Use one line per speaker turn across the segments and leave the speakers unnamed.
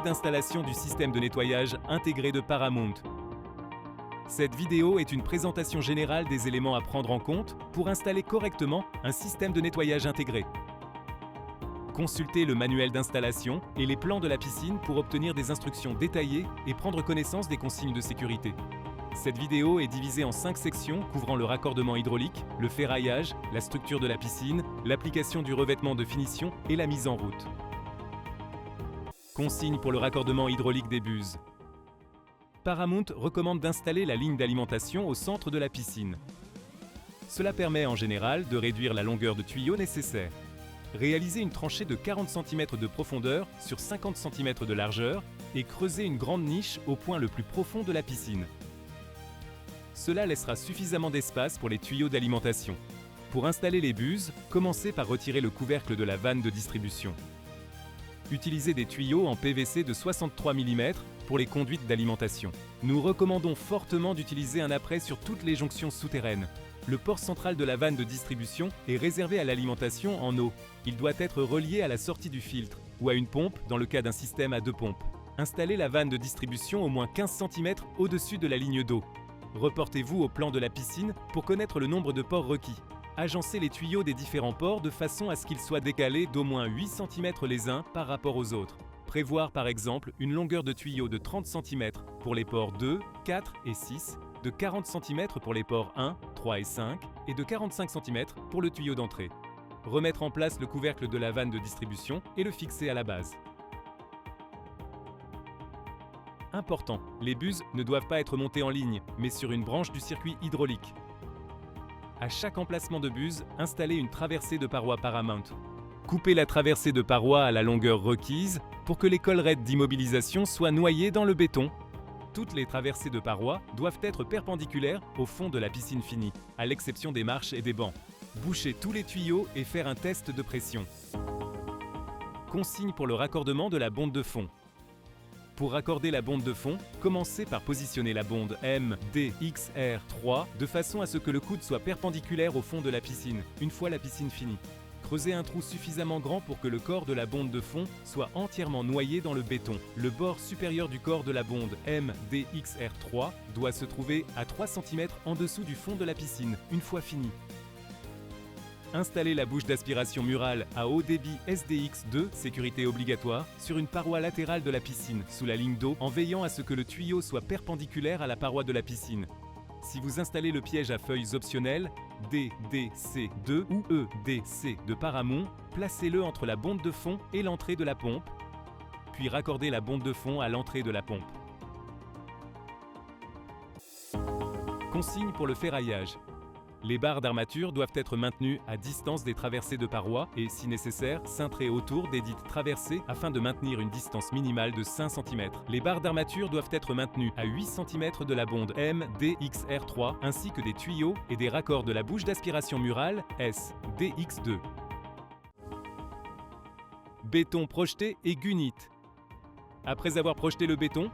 guide d'installation du système de nettoyage intégré de Paramount. Cette vidéo est une présentation générale des éléments à prendre en compte pour installer correctement un système de nettoyage intégré. Consultez le manuel d'installation et les plans de la piscine pour obtenir des instructions détaillées et prendre connaissance des consignes de sécurité. Cette vidéo est divisée en 5 sections couvrant le raccordement hydraulique, le ferraillage, la structure de la piscine, l'application du revêtement de finition et la mise en route. Consignes pour le raccordement hydraulique des buses. Paramount recommande d'installer la ligne d'alimentation au centre de la piscine. Cela permet en général de réduire la longueur de tuyau nécessaire. Réalisez une tranchée de 40 cm de profondeur sur 50 cm de largeur et creusez une grande niche au point le plus profond de la piscine. Cela laissera suffisamment d'espace pour les tuyaux d'alimentation. Pour installer les buses, commencez par retirer le couvercle de la vanne de distribution. Utilisez des tuyaux en PVC de 63 mm pour les conduites d'alimentation. Nous recommandons fortement d'utiliser un apprêt sur toutes les jonctions souterraines. Le port central de la vanne de distribution est réservé à l'alimentation en eau. Il doit être relié à la sortie du filtre ou à une pompe dans le cas d'un système à 2 pompes. Installez la vanne de distribution au moins 15 cm au-dessus de la ligne d'eau. Reportez-vous au plan de la piscine pour connaître le nombre de ports requis. Agencez les tuyaux des différents ports de façon à ce qu'ils soient décalés d'au moins 8 cm les uns par rapport aux autres. Prévoir par exemple une longueur de tuyau de 30 cm pour les ports 2, 4 et 6, de 40 cm pour les ports 1, 3 et 5 et de 45 cm pour le tuyau d'entrée. Remettre en place le couvercle de la vanne de distribution et le fixer à la base. Important, les buses ne doivent pas être montées en ligne, mais sur une branche du circuit hydraulique. À chaque emplacement de buse, installez une traversée de parois Paramount. Coupez la traversée de parois à la longueur requise pour que les collerettes d'immobilisation soient noyées dans le béton. Toutes les traversées de parois doivent être perpendiculaires au fond de la piscine finie, à l'exception des marches et des bancs. Bouchez tous les tuyaux et faire un test de pression. Consigne pour le raccordement de la bonde de fond. Pour raccorder la bonde de fond, commencez par positionner la bonde MDXR3 de façon à ce que le coude soit perpendiculaire au fond de la piscine, une fois la piscine finie. Creusez un trou suffisamment grand pour que le corps de la bonde de fond soit entièrement noyé dans le béton. Le bord supérieur du corps de la bonde MDXR3 doit se trouver à 3 cm en dessous du fond de la piscine, une fois fini. Installez la bouche d'aspiration murale à haut débit SDX2, sécurité obligatoire, sur une paroi latérale de la piscine, sous la ligne d'eau, en veillant à ce que le tuyau soit perpendiculaire à la paroi de la piscine. Si vous installez le piège à feuilles optionnelles, DDC2 ou EDC de Paramount, placez-le entre la bonde de fond et l'entrée de la pompe, puis raccordez la bonde de fond à l'entrée de la pompe. Consigne pour le ferraillage. Les barres d'armature doivent être maintenues à distance des traversées de parois et, si nécessaire, cintrées autour des dites traversées afin de maintenir une distance minimale de 5 cm. Les barres d'armature doivent être maintenues à 8 cm de la bonde MDXR3 ainsi que des tuyaux et des raccords de la bouche d'aspiration murale SDX2. Béton projeté et gunite. Après avoir projeté le béton,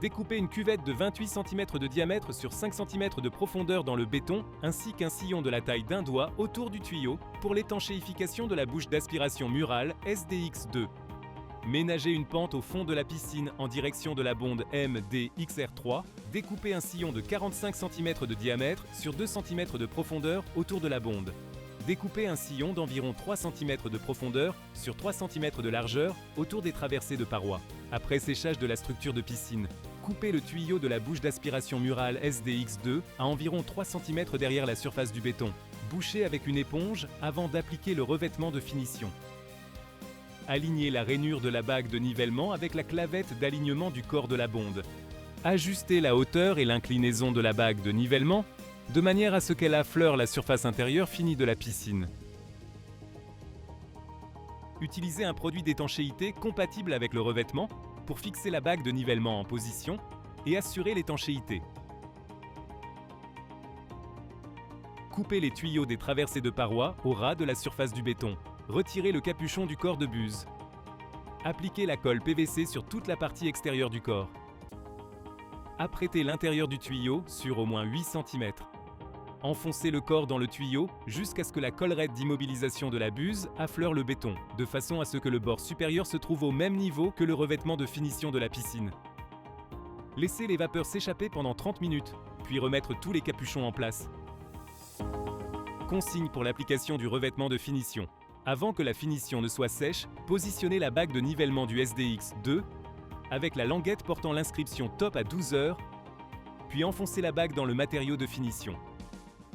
découpez une cuvette de 28 cm de diamètre sur 5 cm de profondeur dans le béton, ainsi qu'un sillon de la taille d'un doigt autour du tuyau pour l'étanchéification de la bouche d'aspiration murale SDX2. Ménagez une pente au fond de la piscine en direction de la bonde MDXR3. Découpez un sillon de 45 cm de diamètre sur 2 cm de profondeur autour de la bonde. Découpez un sillon d'environ 3 cm de profondeur sur 3 cm de largeur autour des traversées de parois. Après séchage de la structure de piscine, coupez le tuyau de la bouche d'aspiration murale SDX2 à environ 3 cm derrière la surface du béton. Bouchez avec une éponge avant d'appliquer le revêtement de finition. Alignez la rainure de la bague de nivellement avec la clavette d'alignement du corps de la bonde. Ajustez la hauteur et l'inclinaison de la bague de nivellement de manière à ce qu'elle affleure la surface intérieure finie de la piscine. Utilisez un produit d'étanchéité compatible avec le revêtement pour fixer la bague de nivellement en position et assurer l'étanchéité. Coupez les tuyaux des traversées de parois au ras de la surface du béton. Retirez le capuchon du corps de buse. Appliquez la colle PVC sur toute la partie extérieure du corps. Apprêtez l'intérieur du tuyau sur au moins 8 cm. Enfoncez le corps dans le tuyau jusqu'à ce que la collerette d'immobilisation de la buse affleure le béton, de façon à ce que le bord supérieur se trouve au même niveau que le revêtement de finition de la piscine. Laissez les vapeurs s'échapper pendant 30 minutes, puis remettre tous les capuchons en place. Consigne pour l'application du revêtement de finition. Avant que la finition ne soit sèche, positionnez la bague de nivellement du SDX2 avec la languette portant l'inscription Top à 12 heures, puis enfoncez la bague dans le matériau de finition.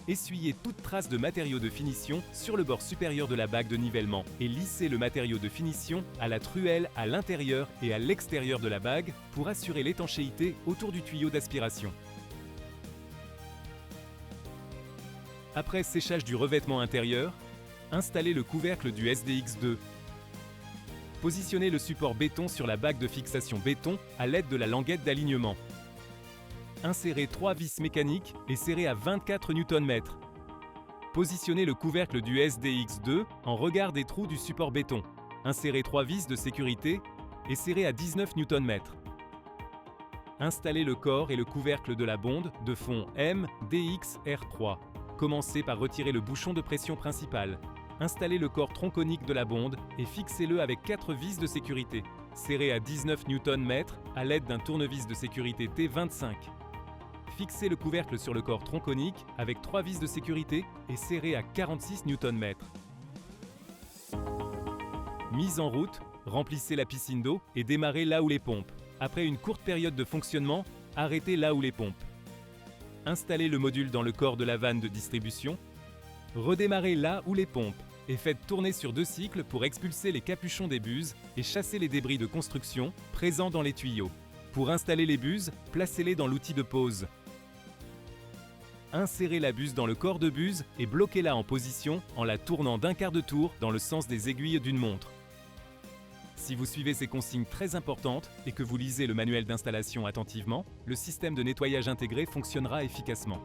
Essuyez toute trace de matériau de finition sur le bord supérieur de la bague de nivellement et lissez le matériau de finition à la truelle à l'intérieur et à l'extérieur de la bague pour assurer l'étanchéité autour du tuyau d'aspiration. Après séchage du revêtement intérieur, installez le couvercle du SDX2. Positionnez le support béton sur la bague de fixation béton à l'aide de la languette d'alignement. Insérez 3 vis mécaniques et serrez à 24 Nm. Positionnez le couvercle du SDX2 en regard des trous du support béton. Insérez 3 vis de sécurité et serrez à 19 Nm. Installez le corps et le couvercle de la bonde de fond MDX-R3. Commencez par retirer le bouchon de pression principal. Installez le corps tronconique de la bonde et fixez-le avec 4 vis de sécurité. Serrez à 19 Nm à l'aide d'un tournevis de sécurité T25. Fixez le couvercle sur le corps tronconique avec 3 vis de sécurité et serrez à 46 Nm. Mise en route, remplissez la piscine d'eau et démarrez là où les pompes. Après une courte période de fonctionnement, arrêtez là où les pompes. Installez le module dans le corps de la vanne de distribution. Redémarrez là où les pompes et faites tourner sur 2 cycles pour expulser les capuchons des buses et chasser les débris de construction présents dans les tuyaux. Pour installer les buses, placez-les dans l'outil de pose. Insérez la buse dans le corps de buse et bloquez-la en position en la tournant d'un quart de tour dans le sens des aiguilles d'une montre. Si vous suivez ces consignes très importantes et que vous lisez le manuel d'installation attentivement, le système de nettoyage intégré fonctionnera efficacement.